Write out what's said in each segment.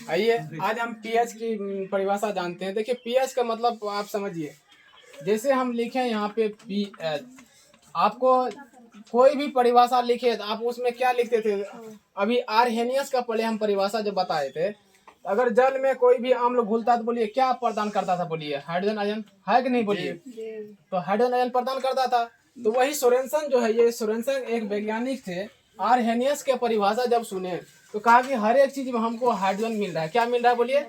आइए आज हम पीएच की परिभाषा जानते हैं। देखिए पीएच का मतलब आप समझिए, जैसे हम लिखें यहाँ पे पीएच, आपको कोई भी परिभाषा लिखे तो आप उसमें क्या लिखते थे? अभी आर्हेनियस का पहले हम परिभाषा जब बताए थे, अगर जल में कोई भी अम्ल घुलता तो बोलिए क्या प्रदान करता था? बोलिए हाइड्रोजन आयन, है कि नहीं? बोलिए तो हाइड्रोजन आयन प्रदान करता था। तो वही सोरेनसन जो है, ये सोरेनसन एक वैज्ञानिक थे। आर्हेनियस के परिभाषा जब सुने तो कहा कि हर एक चीज में हमको हाइड्रोजन मिल रहा है। क्या मिल रहा है? बोलिए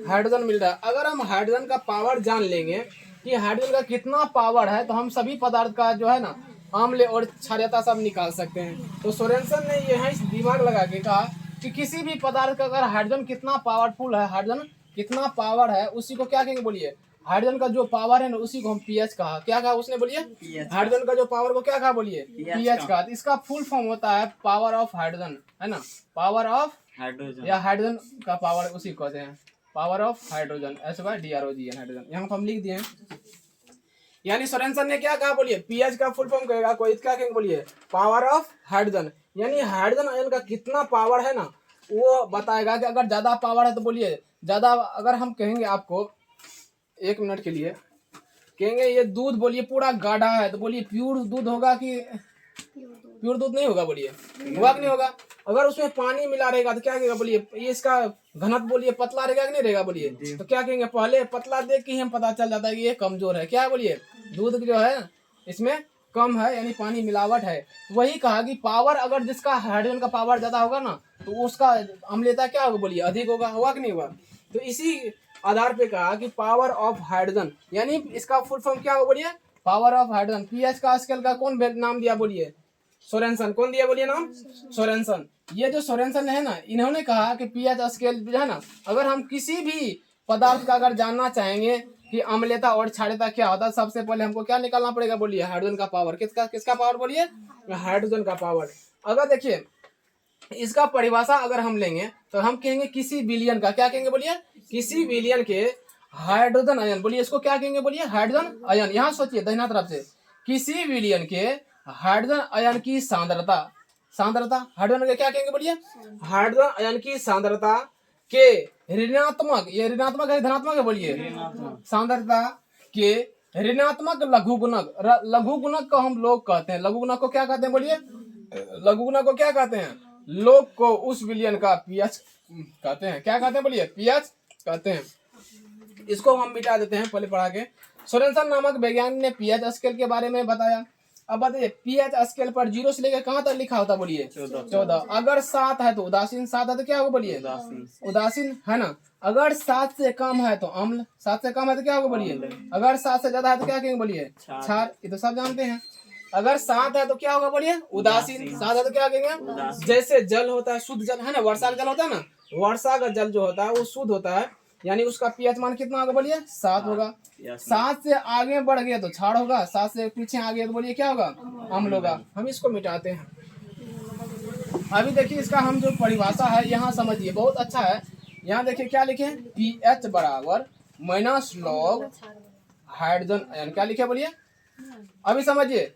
हाइड्रोजन मिल रहा है। अगर हम हाइड्रोजन का पावर जान लेंगे कि हाइड्रोजन का कितना पावर है, तो हम सभी पदार्थ का जो है ना अम्ल और क्षारीयता सब निकाल सकते हैं। तो सोरेनसन ने यह दिमाग लगा के कहा कि किसी भी पदार्थ का अगर हाइड्रोजन कितना पावरफुल है, हाइड्रोजन कितना पावर है, उसी को क्या कहेंगे? बोलिए हाइड्रोजन का जो पावर है ना, उसी को हम पीएच कहा। क्या कहा उसने? बोलिए हाइड्रोजन का जो पावर को क्या कहा? बोलिए पीएच कहा। तो इसका फुल फॉर्म होता है पावर ऑफ हाइड्रोजन, है ना, पावर ऑफ हाइड्रोजन, या हाइड्रोजन का पावर उसी को कहते हैं power of hydrogen, HYDROGN hydrogen. यहाँ पर हम लिख दिए। यानी सोरेनसन ने क्या कहा? बोलिए पीएच का फुल फॉर्म कहेगा कोई, क्या कहेंगे? बोलिए पावर ऑफ हाइड्रोजन। यानी हाइड्रोजन आयन का कितना पावर है ना, वो बताएगा कि अगर ज्यादा पावर है तो बोलिए ज्यादा। अगर हम कहेंगे आपको एक मिनट के लिए, कहेंगे ये दूध बोलिए पूरा गाढ़ा है, तो बोलिए प्योर दूध होगा कि प्योर दूध नहीं होगा? बोलिए होगा कि नहीं होगा? अगर उसमें पानी मिला रहेगा तो क्या कहेगा? बोलिए ये इसका घनत्व बोलिए पतला रहेगा कि नहीं रहेगा? बोलिए तो क्या कहेंगे? पहले पतला देख के ही हम पता चल जाता है कि ये कमजोर है। क्या है? बोलिए दूध जो है इसमें कम है, यानी पानी मिलावट है। वही कहा कि पावर अगर जिसका हाइड्रोजन का पावर ज्यादा होगा ना, तो उसका अम्लता क्या होगा? बोलिए अधिक होगा। होगा कि नहीं होगा? तो इसी आधार पे कहा कि पावर ऑफ हाइड्रोजन, यानी इसका फुल फॉर्म क्या होगा? बोलिए पावर ऑफ हाइड्रोजन। पीएच का स्केल का कौन नाम दिया? बोलिए सोरेनसन। कौन दिया? बोलिए नाम सोरेनसन। ये जो सोरेनसन है ना, इन्होंने कहा कि पीएच स्केल जो है ना, अगर हम किसी भी पदार्थ का अगर जानना चाहेंगे कि अम्लता और क्षारीयता क्या होता है, सबसे पहले हमको क्या निकालना पड़ेगा? बोलिए हाइड्रोजन का पावर। किसका पावर? बोलिए हाइड्रोजन का पावर। अगर देखिए इसका परिभाषा अगर हम लेंगे तो हम कहेंगे किसी बिलियन का, क्या कहेंगे? बोलिए किसी बिलियन के हाइड्रोजन आयन। बोलिए इसको क्या कहेंगे? बोलिए हाइड्रोजन आयन। यहाँ सोचिए दाहिना तरफ से, किसी बिलियन के हाइड्रोजन आयन की सांद्रता, सांद्रता हाइड्रोजन के क्या कहेंगे? बोलिए हाइड्रोजन आयन की सांद्रता के ऋणात्मक, ये ऋणात्मक है धनात्मक है? बोलिए सांद्रता के ऋणात्मक लघु गुणक। लघु गुणक को हम लोग कहते हैं, लघु गुणक को क्या कहते हैं? बोलिए लघु गुणक को क्या कहते हैं? लोग को उस बिलियन का पीएच कहते हैं। क्या कहते हैं? बोलिए पीएच कहते हैं। इसको हम मिटा देते हैं पहले पढ़ा के। सोरेनसन नामक वैज्ञानिक ने पीएच स्केल के बारे में बताया। अब बताइए पीएच स्केल पर 0 से लेकर कहाँ तक लिखा होता? बोलिए 14। अगर 7 है तो उदासीन, 7 है तो क्या होगा? बोलिए उदासीन, है ना। अगर 7 से कम है तो अम्ल, 7 से कम है तो क्या होगा? बोलिए अगर 7 से ज्यादा है तो क्या कहेंगे? बोलिए क्षार। ये तो सब जानते हैं। अगर 7 है तो क्या होगा? बोलिए उदासीन। 7 है तो क्या कहेंगे? जैसे जल होता है शुद्ध जल, है ना, वर्षा का जल होता है ना, वर्षा का जल जो होता है वो शुद्ध होता है, यानी उसका पीएच मान कितना होगा? बोलिए 7 होगा। 7 से आगे बढ़ गया तो क्षार होगा, 7 से पीछे आ गया तो बोलिए क्या होगा? अम्ल होगा। हम इसको मिटाते हैं। अभी देखिए इसका हम जो परिभाषा है यहाँ समझिए, बहुत अच्छा है। यहाँ देखिए क्या लिखे? पीएच बराबर माइनस लॉग हाइड्रोजन आयन। क्या लिखे? बोलिए अभी समझिए।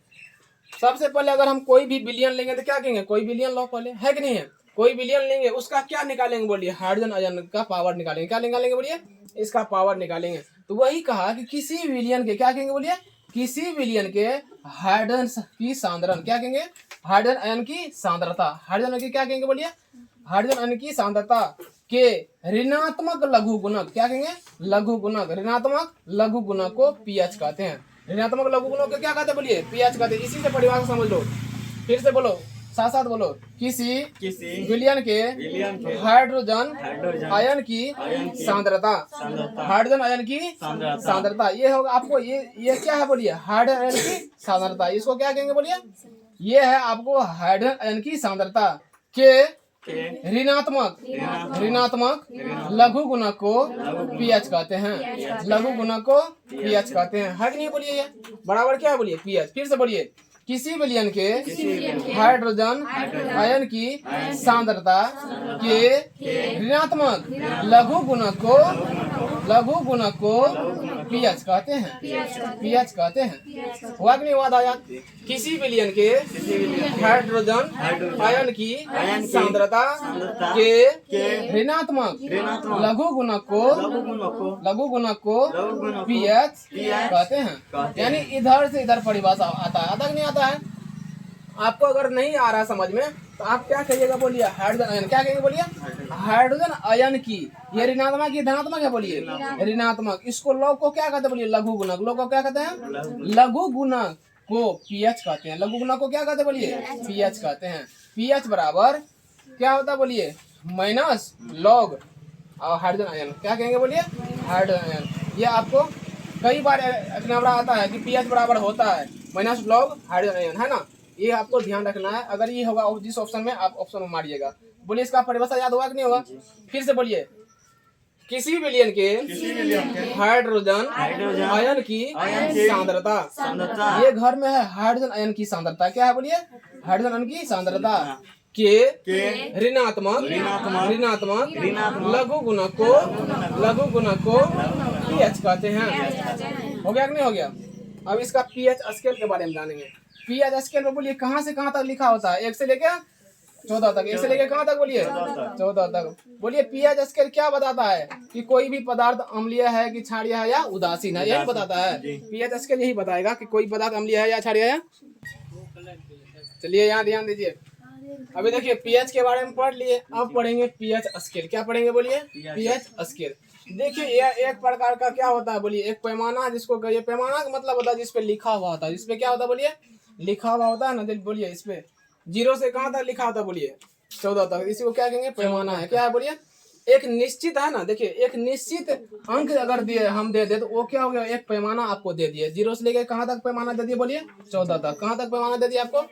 सबसे पहले अगर हम कोई भी बिलियन लेंगे तो क्या कहेंगे? कोई बिलियन लो पहले, है कि नहीं है? कोई बिलियन लेंगे, उसका क्या निकालेंगे? बोलिए हाइड्रोजन आयन का पावर निकालेंगे। क्या निकालेंगे? बोलिए इसका पावर निकालेंगे। तो वही कहा कि किसी बिलियन के, क्या कहेंगे? बोलिए किसी बिलियन के हाइड्रोजन की सांद्रण, क्या कहेंगे? हाइड्रोजन आयन की सांद्रता। हाइड्रोजन की क्या कहेंगे? बोलिए हाइड्रोजन आयन की सांद्रता के ऋणात्मक लघु गुणक। क्या कहेंगे? लघु गुणक। ऋणात्मक लघु गुणक को पीएच कहते हैं। ऋणात्मक लघु गुणों को क्या कहते हैं? बोलिए पीएच कहते हैं। इसी से परिभाषा समझ लो। फिर से बोलो, साथ साथ बोलो। किसी बिलियन के हाइड्रोजन आयन की सांद्रता, हाइड्रोजन आयन की सांद्रता। ये होगा आपको, ये क्या है? बोलिए हाइड्रोजन आयन की सांद्रता। इसको क्या कहेंगे? बोलिए ये है आपको हाइड्रोजन आयन की सांद्रता के ऋणात्मक लघु गुणक को पीएच कहते हैं। लघु गुणक को पीएच कहते हैं, है कि नहीं? बोलिए ये बराबर क्या है? बोलिए पीएच। फिर से बोलिए किसी बिलियन के हाइड्रोजन आयन की सांद्रता के ऋणात्मक लघु गुणक को लघु गुणक को पीएच कहते हैं, पीएच कहते हैं। हुआ कि नहीं हुआ था यार? किसी विलयन के हाइड्रोजन आयन की सांद्रता के ऋणात्मक लघु गुणक को पीएच कहते हैं। यानी इधर से इधर परिभाषा आता है, आता कि नहीं आता है? आपको अगर नहीं आ रहा समझ में तो आप क्या कहिएगा, बोलिए हाइड्रोजन आयन। क्या कहेंगे बोलिए? हाइड्रोजन आयन की, ये ऋणात्मक की धनात्मक है, बोलिए ऋणात्मक। इसको लघु को क्या कहते हैं, बोलिए लघु गुणक। लघु को क्या कहते हैं? लघु गुणक को पीएच कहते हैं। लघु गुणक को क्या कहते हैं, बोलिए पीएच कहते हैं। पीएच बराबर क्या होता है, बोलिए माइनस लॉग और हाइड्रोजन आयन। क्या कहेंगे, बोलिए हाइड्रोजन आयन। ये आपको कई बार नंबरा आता है कि पीएच बराबर होता है माइनस लॉग हाइड्रोजन आयन, है ना? ये आपको ध्यान रखना है। अगर ये होगा जिस ऑप्शन में, आप ऑप्शन में मारिएगा। बोलिए इसका परिभाषा याद होगा कि नहीं होगा? फिर से बोलिए, किसी विलयन के हाइड्रोजन आयन की सांद्रता, ये घर में है हाइड्रोजन आयन की सांद्रता। क्या है, बोलिए हाइड्रोजन आयन की सांद्रता के ऋणात्मक लघु गुणक को पीएच कहते हैं। हो गया कि नहीं हो गया? अब इसका पीएच स्केल के बारे में जानेंगे। पीएच स्केल में बोलिए कहाँ से कहाँ तक लिखा होता है? 1 से लेके 14 तक। 1 से लेके कहाँ तक, बोलिए 14 तक। बोलिए पीएच स्केल क्या बताता है? कि कोई भी पदार्थ अम्लीय है कि क्षारीय है या उदासीन है, यही बताता है। पीएच स्केल यही बताएगा कि कोई पदार्थ अम्लीय है या क्षारीय है। चलिए यहाँ ध्यान दीजिए। अभी देखिए पीएच के बारे में पढ़ लिए, अब पढ़ेंगे पीएच स्केल। क्या पढ़ेंगे, बोलिए पीएच स्केल। देखिए ये एक प्रकार का क्या होता है, बोलिए एक पैमाना, जिसको कहिए पैमाना का मतलब होता है जिसपे लिखा हुआ होता है। जिसपे क्या होता है, बोलिए लिखा हुआ होता है ना। बोलिए इसपे 0 से कहाँ तक लिखा होता है, बोलिए 14 तक। इसी को क्या कहेंगे, पैमाना है। क्या है, बोलिए एक निश्चित है ना। देखिए एक निश्चित अंक अगर दिए हम दे तो वो क्या हो गया, एक पैमाना आपको दे दिए। 0 से लेके कहाँ तक पैमाना दे दिए, बोलिए 14 तक। कहाँ तक पैमाना दे दिया आपको,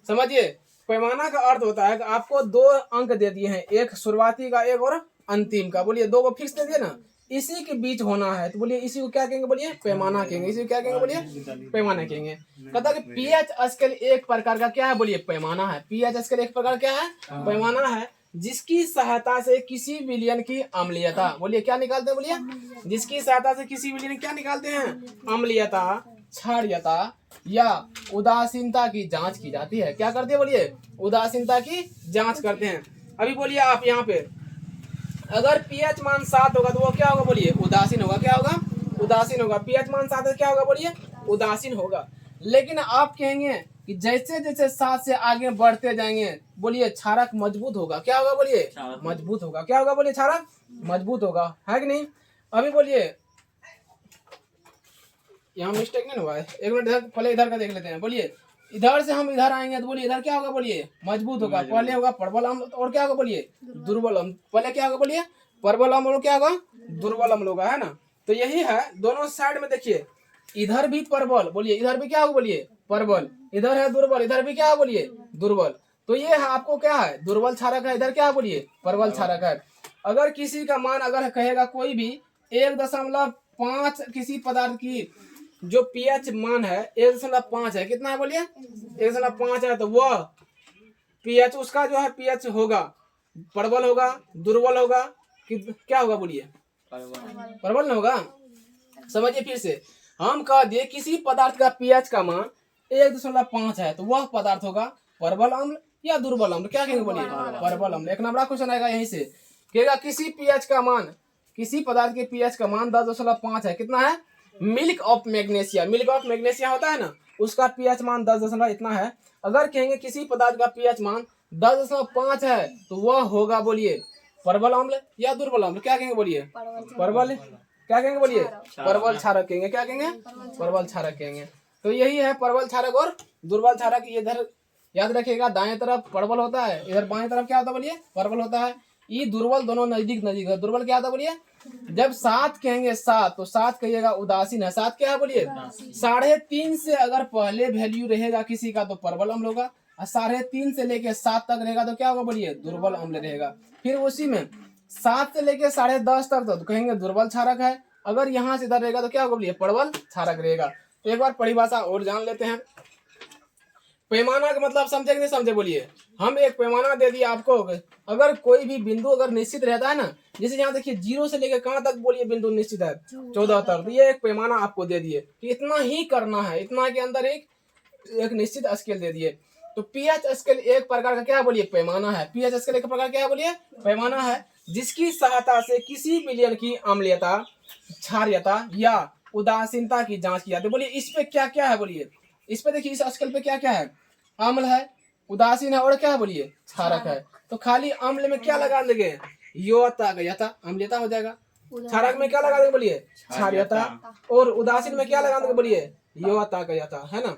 समझिए। पैमाना का अर्थ होता है कि आपको 2 अंक दे दिए हैं, एक शुरुआती का, एक और अंतिम का। बोलिए 2 को फिक्स दे दिए ना, इसी के बीच होना है तो बोलिए इसी को क्या कहेंगे, बोलिए पैमाना कहेंगे। इसी को क्या कहेंगे, बोलिए पैमाना कहेंगे। कहता है कि पीएच स्केल एक प्रकार का क्या है, बोलिए पैमाना है। पीएच स्केल एक प्रकार क्या है, पैमाना है, जिसकी सहायता से किसी विलयन की अम्लीयता, बोलिए क्या निकालते हैं, बोलिए जिसकी सहायता से किसी विलयन क्या निकालते हैं, अम्लीयता, क्षारीयता या उदासीनता की जांच की जाती है। क्या करते हैं, बोलिए उदासीनता की जांच करते हैं। अभी बोलिए आप यहाँ पे अगर पीएच मान 7 होगा तो वो क्या होगा, बोलिए उदासीन होगा। क्या होगा, उदासीन होगा। पीएच मान 7 है क्या होगा, बोलिए उदासीन होगा। लेकिन आप कहेंगे कि जैसे जैसे 7 से आगे बढ़ते जाएंगे, बोलिए क्षारक मजबूत होगा। क्या होगा, बोलिए मजबूत होगा। क्या होगा, बोलिए क्षारक मजबूत होगा, है कि नहीं? अभी बोलिए यहाँ मिस्टेक नहीं हुआ है, एक मिनट इधर, पहले इधर का देख लेते हैं। बोलिए इधर से हम इधर आएंगे तो बोलिए इधर क्या होगा, बोलिए मजबूत होगा। पहले होगा प्रबल अम्ल और क्या होगा, बोलिए दुर्बल अम्ल। पहले क्या होगा, बोलिए प्रबल अम्ल और क्या होगा, दुर्बल अम्ल होगा, है ना? तो यही है, दोनों साइड में देखिए, इधर भी प्रबल, बोलिए इधर भी क्या होगा, बोलिए प्रबल, इधर है दुर्बल, इधर भी क्या है, बोलिए दुर्बल। तो ये है आपको क्या है, दुर्बल क्षारक है, इधर क्या है, बोलिए प्रबल क्षारक है। अगर किसी का मान अगर कहेगा कोई भी 1.5 किसी पदार्थ की जो पीएच मान है 1.5 है, कितना है, बोलिए 1.5 है, तो वह पीएच उसका जो है पीएच होगा प्रबल होगा, दुर्बल होगा कि क्या होगा, बोलिए प्रबल न होगा। समझिए फिर से, हम कह दिए किसी पदार्थ का पीएच का मान 1.5 है तो वह पदार्थ होगा प्रबल अम्ल या दुर्बल अम्ल। क्या कहेंगे, बोलिए प्रबल अम्ल। एक नंबर क्वेश्चन आएगा यहीं से, कहेगा किसी पीएच का मान, किसी पदार्थ के पीएच का मान 10.5 है, कितना है, milk of magnesia, milk of magnesia होता है ना, उसका पीएच मान 10 इतना है। अगर कहेंगे किसी पदार्थ का पीएच मान 10.5 है तो वह होगा, बोलिए प्रबल अम्ल या दुर्बल अम्ल। क्या कहेंगे, बोलिए प्रबल, क्या कहेंगे, बोलिए प्रबल क्षारक कहेंगे। क्या कहेंगे, प्रबल क्षारक कहेंगे। तो यही है प्रबल क्षारक और दुर्बल क्षारक। इधर याद रखिएगा, दाएं तरफ प्रबल होता है, इधर बाएं तरफ क्या होता है, बोलिए प्रबल होता है। ये दुर्बल दोनों नजदीक नजदीक है। दुर्बल क्या होता है, बोलिए जब 7 कहेंगे 7 तो 7 कहिएगा उदासीन है। 7 क्या है, बोलिए 3.5 से अगर पहले वैल्यू रहेगा किसी का तो प्रबल अम्ल होगा, और 3.5 से लेके 7 तक रहेगा तो क्या होगा, बोलिए दुर्बल अम्ल रहेगा। फिर उसी में 7 से लेके 10.5 तक तो कहेंगे दुर्बल क्षारक है। अगर यहाँ से इधर रहेगा तो क्या होगा, बोलिए प्रबल क्षारक रहेगा। तो एक बार परिभाषा और जान लेते हैं। पैमाना का मतलब समझे कि नहीं समझे बोलिए। हम एक पैमाना दे दिया आपको, अगर कोई भी बिंदु अगर निश्चित रहता है ना, जैसे यहाँ देखिए 0 से लेकर कहाँ तक बोलिए बिंदु निश्चित है 14 तक, तो ये एक पैमाना आपको दे दिए कि इतना ही करना है, इतना के अंदर एक निश्चित स्केल दे दिए। तो पीएच स्केल एक प्रकार का क्या है बोलिए, पैमाना है। पीएच स्केल एक प्रकार क्या है बोलिए, पैमाना है, जिसकी सहायता से किसी विलयन की अम्लीयता, क्षारीयता या उदासीनता की जांच की जाती है। बोलिए इस पे क्या क्या है बोलिए, इस पे देखिए इस स्केल पे क्या क्या है, अम्ल है, उदासीन है और क्या है बोलिए, क्षारक है। तो खाली अम्ल में क्या लगा देंगे, योता गयता, अम्लीयता हो जाएगा। क्षारक में क्या लगा देंगे बोलिए, क्षारीयता, और उदासीन में क्या लगा देंगे बोलिए, योता गयता, है ना।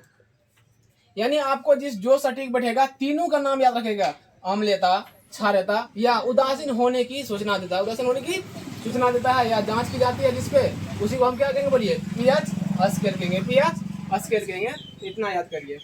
यानी आपको जो सटीक बैठेगा तीनों का नाम याद रखेगा, अम्लीयता, क्षारीयता या उदासीन होने की सूचना देता है, उदासीन होने की सूचना देता है या जांच की जाती है जिसपे, उसी को हम क्या कहेंगे बोलिए, पीएच स्केल कहेंगे, पीएच स्केल कहेंगे। इतना याद करिए।